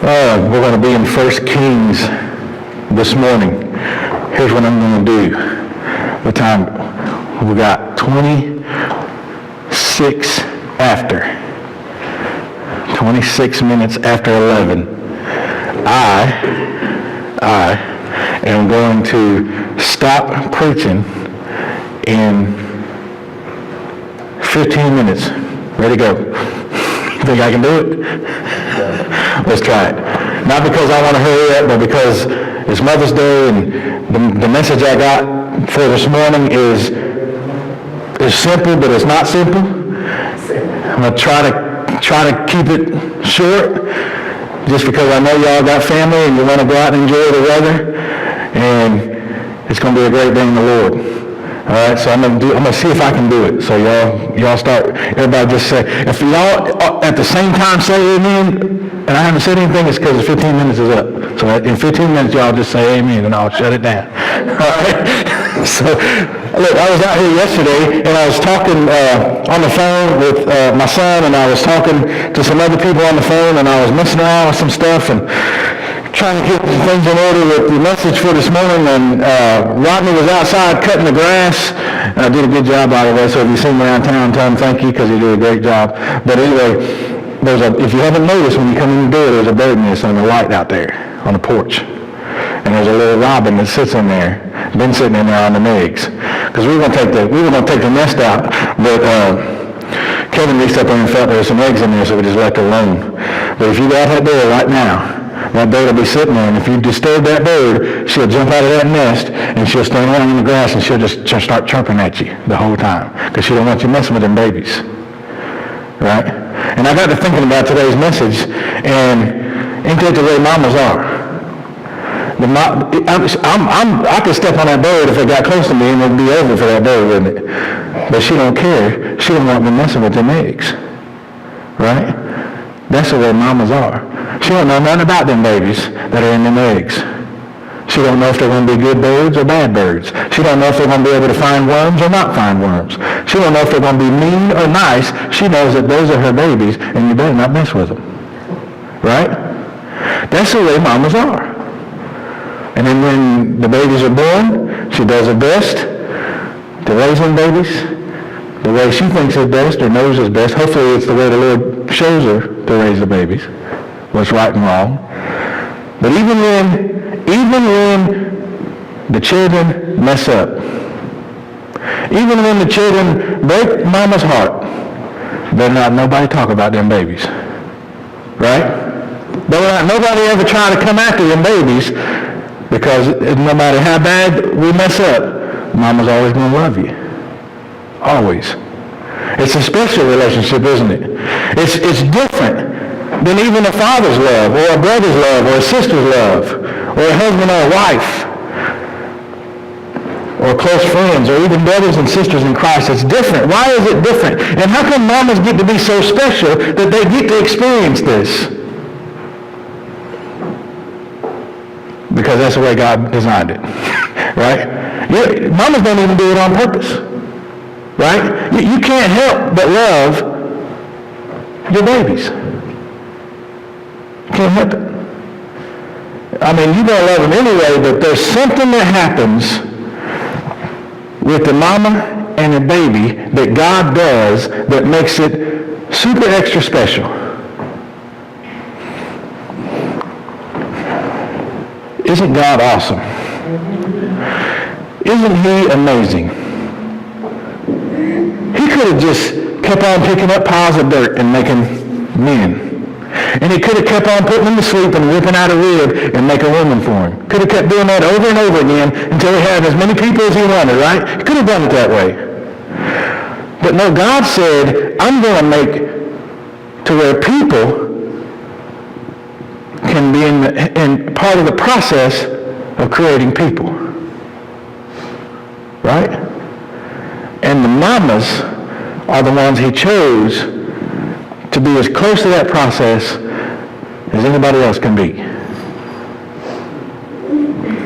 We're going to be in 1 Kings this morning. Here's what I'm going to do. What time? We got 26 after. 26 minutes after 11. I am going to stop preaching in 15 minutes. Ready to go. Think I can do it? Let's try it. Not because I want to hurry up, but because it's Mother's Day, and the message I got for this morning is simple, but it's not simple. I'm going to try to keep it short, just because I know y'all got family and you want to go out and enjoy the weather, and it's going to be a great day in the Lord. All right, so I'm gonna see if I can do it. So y'all start. Everybody just say, if y'all at the same time say amen, and I haven't said anything, it's because 15 minutes is up. So in 15 minutes, y'all just say amen, and I'll shut it down. All right. So look, I was out here yesterday, and I was talking on the phone with my son, and I was talking to some other people on the phone, and I was messing around with some stuff and trying to get things in order with the message for this morning, and Rodney was outside cutting the grass, and I did a good job by the way, so if you see him around town, tell him thank you, because he did a great job. But anyway, if you haven't noticed, when you come in the door, there's a bird nest on the light out there on the porch, and there's a little robin that sits in there, been sitting in there on the eggs, because we were going to take the nest out, but Kevin reached up there and felt there were some eggs in there, so we just left it alone. But if you go out that door right now, that bird will be sitting there, and if you disturb that bird, she'll jump out of that nest, and she'll stand around in the grass, and she'll just start chirping at you the whole time, because she don't want you messing with them babies, right? And I got to thinking about today's message, and ain't that the way mamas are? I could step on that bird if it got close to me, and it'd be over for that bird, wouldn't it? But she don't care. She don't want me messing with them eggs, right? That's the way mamas are. She don't know nothing about them babies that are in them eggs. She don't know if they're going to be good birds or bad birds. She don't know if they're going to be able to find worms or not find worms. She don't know if they're going to be mean or nice. She knows that those are her babies, and you better not mess with them. Right? That's the way mamas are. And then when the babies are born, she does her best to raise them babies the way she thinks is best or knows is best. Hopefully it's the way the Lord shows her to raise the babies, what's right and wrong. But even when the children mess up, even when the children break mama's heart, better not nobody talk about them babies. Right? Better not nobody ever try to come after them babies, because no matter how bad we mess up, mama's always going to love you. Always. It's a special relationship, isn't it? It's different than even a father's love, or a brother's love, or a sister's love, or a husband or a wife, or close friends, or even brothers and sisters in Christ. It's different. Why is it different? And how come mamas get to be so special that they get to experience this? Because that's the way God designed it. Right? Mamas don't even do it on purpose. Right? You can't help but love your babies. You can't help it. I mean, you're going to love them anyway, but there's something that happens with the mama and the baby that God does that makes it super extra special. Isn't God awesome? Isn't he amazing? He could have just kept on picking up piles of dirt and making men. And he could have kept on putting them to sleep and ripping out a rib and make a woman for him. Could have kept doing that over and over again until he had as many people as he wanted, right? He could have done it that way. But no, God said, I'm going to make to where people can be in part of the process of creating people. Right? And the mamas are the ones he chose to be as close to that process as anybody else can be.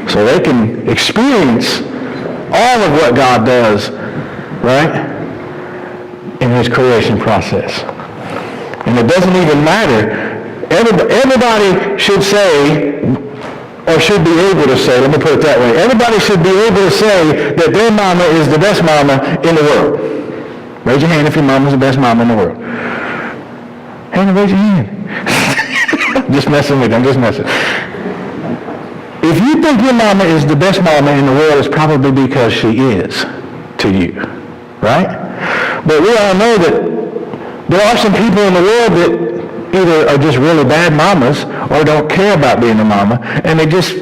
So they can experience all of what God does, right, in his creation process. And it doesn't even matter Everybody should say, or should be able to say, let me put it that way, everybody should be able to say that their mama is the best mama in the world. Raise your hand if your mama's the best mama in the world. Hannah, raise your hand. Just messing with you, I'm just messing. If you think your mama is the best mama in the world, it's probably because she is to you, right? But we all know that there are some people in the world that either are just really bad mamas or don't care about being a mama, and they just,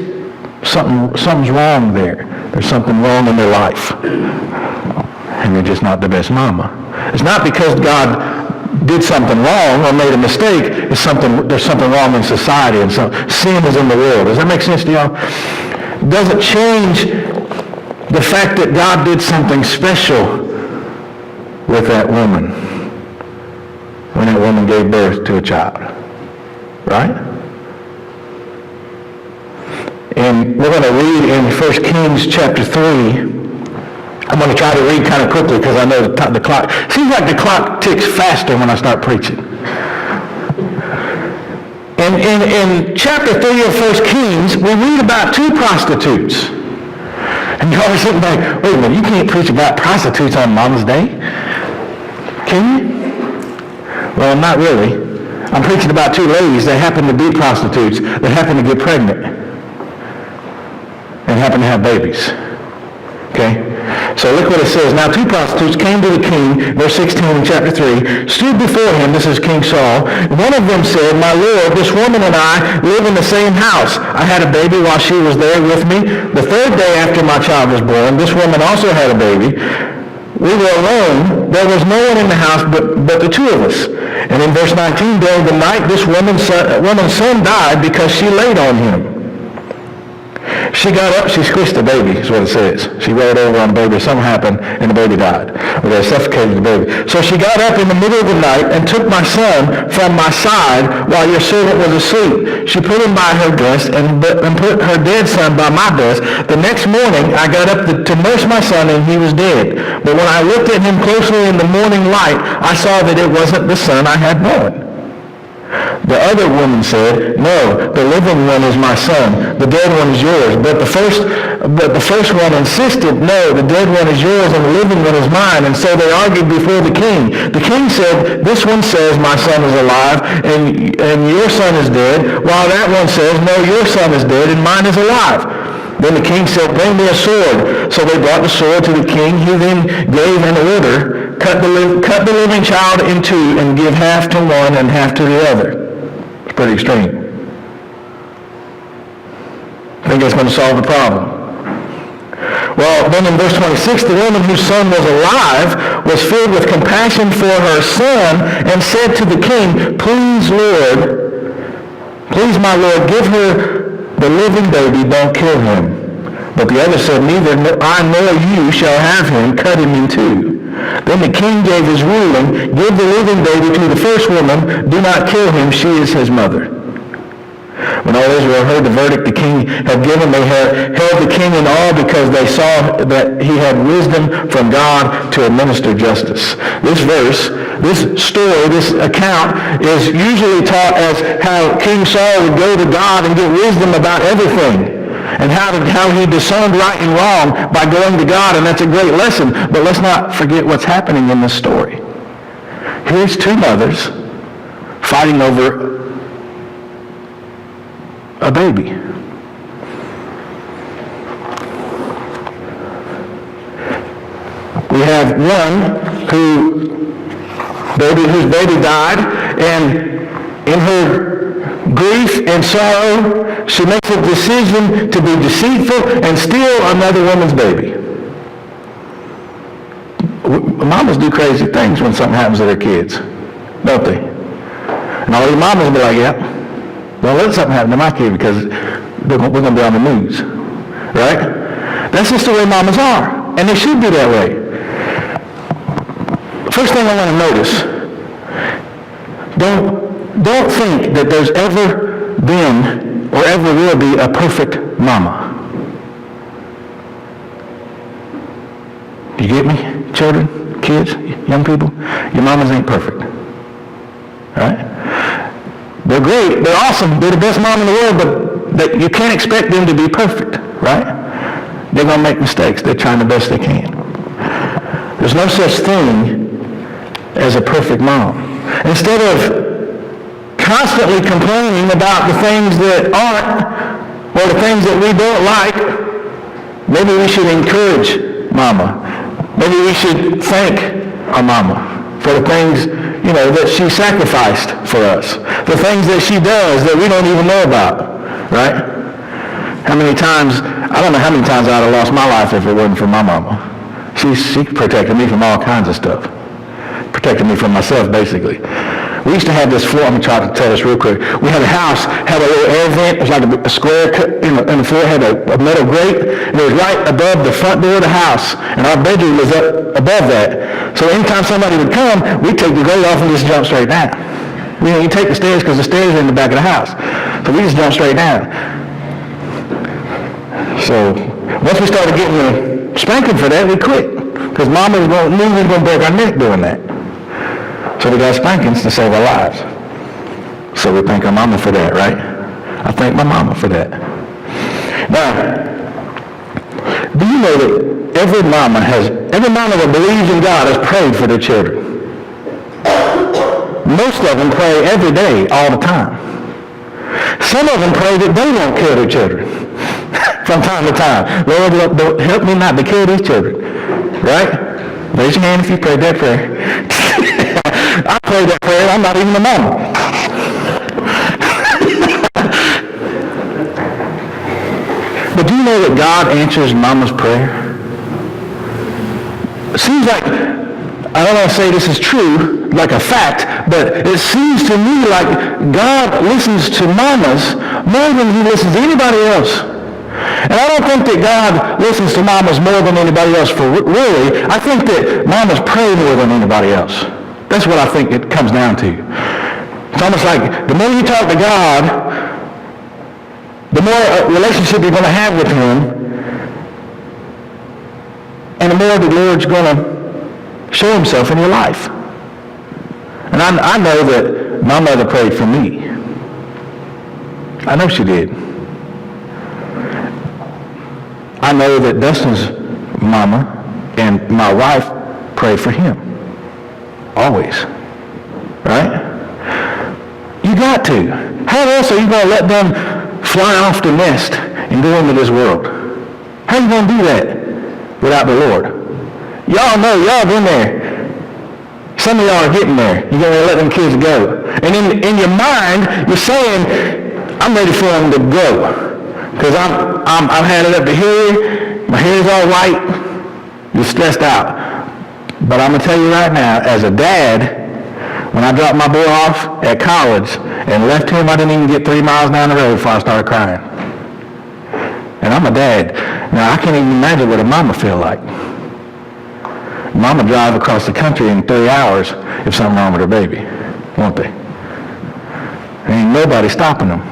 something's wrong there. There's something wrong in their life, and they're just not the best mama. It's not because God did something wrong or made a mistake. There's something wrong in society, and sin is in the world. Does that make sense to y'all? Doesn't change the fact that God did something special with that woman when that woman gave birth to a child, right? And we're going to read in 1 Kings chapter 3. I'm going to try to read kind of quickly because I know the clock. Seems like the clock ticks faster when I start preaching. And in chapter 3 of 1 Kings, we read about two prostitutes. And you're always sitting back, wait a minute, you can't preach about prostitutes on Mama's Day? Can you? Well, not really. I'm preaching about two ladies that happen to be prostitutes, that happen to get pregnant, and happen to have babies. Okay? So look what it says. Now two prostitutes came to the king, verse 16 in chapter 3, stood before him, this is King Saul. One of them said, my lord, this woman and I live in the same house. I had a baby while she was there with me. The third day after my child was born, this woman also had a baby. We were alone. There was no one in the house but the two of us. And in verse 19, during the night, this woman's son died because she laid on him. She got up, she squished the baby, is what it says. She rolled over on the baby, something happened, and the baby died. Or they suffocated the baby. So she got up in the middle of the night and took my son from my side while your servant was asleep. She put him by her breast and put her dead son by my breast. The next morning, I got up to nurse my son, and he was dead. But when I looked at him closely in the morning light, I saw that it wasn't the son I had born. The other woman said, no, the living one is my son. The dead one is yours. But the first one insisted, no, the dead one is yours and the living one is mine. And so they argued before the king. The king said, this one says my son is alive and your son is dead, while that one says, no, your son is dead and mine is alive. Then the king said, bring me a sword. So they brought the sword to the king. He then gave an order, cut the living child in two and give half to one and half to the other. It's pretty extreme. I think that's going to solve the problem. Well, then in verse 26, the woman whose son was alive was filled with compassion for her son and said to the king, please, my lord, give her the living baby, don't kill him. But the other said, neither I nor you shall have him, cut him in two. Then the king gave his ruling, give the living baby to the first woman, do not kill him, she is his mother. When all Israel heard the verdict the king had given, they held the king in awe because they saw that he had wisdom from God to administer justice. This verse, this story, this account is usually taught as how King Saul would go to God and get wisdom about everything, and how he discerned right and wrong by going to God, and that's a great lesson. But let's not forget what's happening in this story. Here's two mothers fighting over a baby. We have one whose baby died, and in her grief and sorrow, she makes a decision to be deceitful and steal another woman's baby. Mamas do crazy things when something happens to their kids, don't they? And all these mamas will be like, yep. Don't let something happen to my kid because we're going to be on the news, right? That's just the way mamas are, and they should be that way. First thing I want to notice, don't think that there's ever been or ever will be a perfect mama. You get me? Children, kids, young people, your mamas ain't perfect, right? They're great. They're awesome. They're the best mom in the world, but you can't expect them to be perfect, right? They're going to make mistakes. They're trying the best they can. There's no such thing as a perfect mom. Instead of constantly complaining about the things that aren't, or the things that we don't like, maybe we should encourage mama. Maybe we should thank our mama for the things, that she sacrificed for us. The things that she does that we don't even know about, right? I don't know how many times I'd have lost my life if it wasn't for my mama. She protected me from all kinds of stuff. Protected me from myself, basically. We used to have this floor. I'm going to try to tell this real quick. We had a house, had a little air vent. It was like a square in the floor, had a metal grate, and it was right above the front door of the house. And our bedroom was up above that. So anytime somebody would come, we'd take the grate off and just jump straight down. You take the stairs because the stairs are in the back of the house. So we just jump straight down. So once we started getting the spanking for that, we quit. Because Mama knew we were going to break our neck doing that. So we got spankings to save our lives. So we thank our mama for that, right? I thank my mama for that. Now, do you know that every mama that believes in God has prayed for their children? Most of them pray every day, all the time. Some of them pray that they won't kill their children from time to time. Lord, help me not to kill these children. Right? Raise your hand if you prayed that prayer. I prayed that prayer. I'm not even a mama. But do you know that God answers mama's prayer? It seems like, I don't want to say this is true, like a fact, but it seems to me like God listens to mamas more than he listens to anybody else. And I don't think that God listens to mamas more than anybody else for really. I think that mamas pray more than anybody else. That's what I think it comes down to. It's almost like the more you talk to God, the more relationship you're going to have with him, and the more the Lord's going to show himself in your life. And I know that my mother prayed for me. I know she did. I know that Dustin's mama and my wife pray for him. Always. Right? You got to. How else are you going to let them fly off the nest and go into this world? How are you going to do that without the Lord? Y'all know, y'all been there. Some of y'all are getting there. You're going to let them kids go. And in your mind, you're saying, I'm ready for them to go. Because I've had it up to here, my hair's all white, you're stressed out. But I'm going to tell you right now, as a dad, when I dropped my boy off at college and left him, I didn't even get 3 miles down the road before I started crying. And I'm a dad. Now, I can't even imagine what a mama feel like. Mama drive across the country in 3 hours if something wrong with her baby, won't they? There ain't nobody stopping them.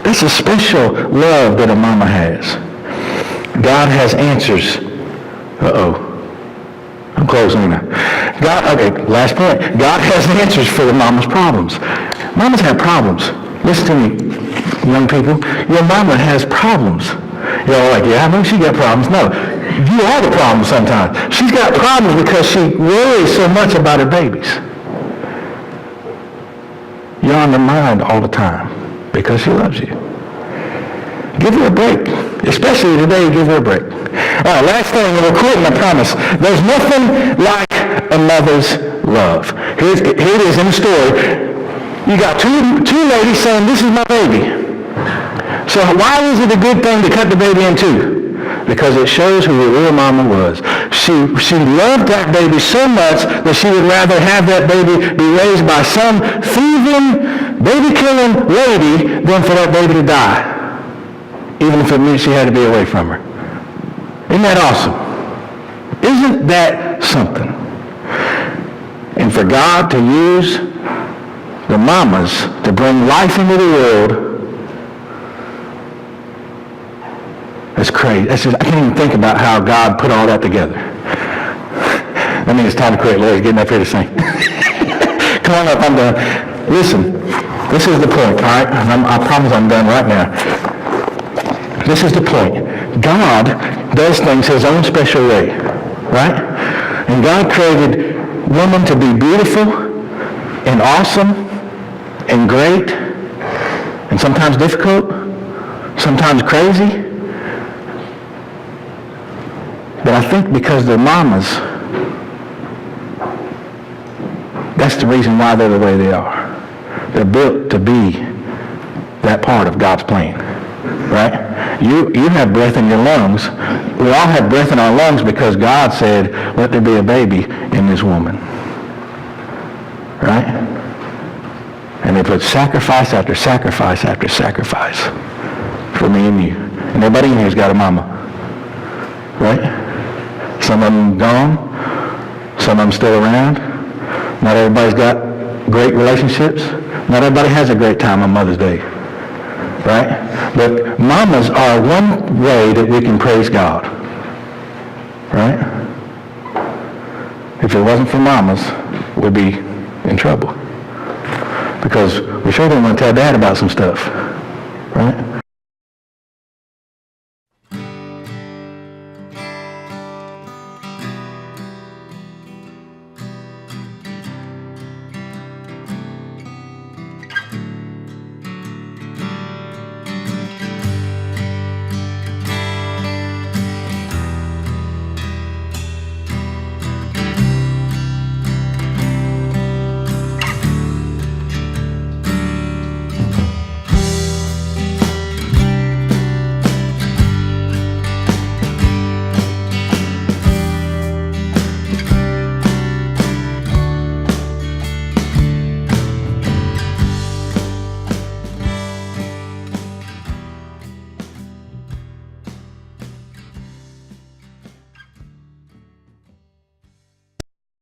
That's a special love that a mama has. God has answers. I'm closing now. Last point. God has answers for the mama's problems. Mamas have problems. Listen to me, young people. Your mama has problems. You're all like, yeah, I know she got problems. No, you are the problem sometimes. She's got problems because she worries so much about her babies. You're on her mind all the time because she loves you. Give her a break. Especially today, give her a break. All right, last thing, and we're quitting, I promise. There's nothing like a mother's love. Here it is in the story. You got two ladies saying, this is my baby. So why is it a good thing to cut the baby in two? Because it shows who the real mama was. She loved that baby so much that she would rather have that baby be raised by some thieving, baby-killing lady than for that baby to die, even if it meant she had to be away from her. Isn't that awesome? Isn't that something? And for God to use the mamas to bring life into the world, that's crazy. I can't even think about how God put all that together. That means it's time to quit. Larry's getting up here to sing. Come on up, I'm done. Listen, This is the point, all right? And I promise I'm done right now. This is the point. God does things his own special way, right? And God created woman to be beautiful and awesome and great and sometimes difficult, sometimes crazy. But I think because they're mamas, that's the reason why they're the way they are. They're built to be that part of God's plan, right? You have breath in your lungs. We all have breath in our lungs because God said, let there be a baby in this woman, right? And they put sacrifice after sacrifice after sacrifice for me and you. And everybody in here's got a mama, right? Some of them gone, some of them still around. Not everybody's got great relationships. Not everybody has a great time on Mother's Day, right? But mamas are one way that we can praise God, right? If it wasn't for mamas, we'd be in trouble because we sure didn't want to tell Dad about some stuff, right?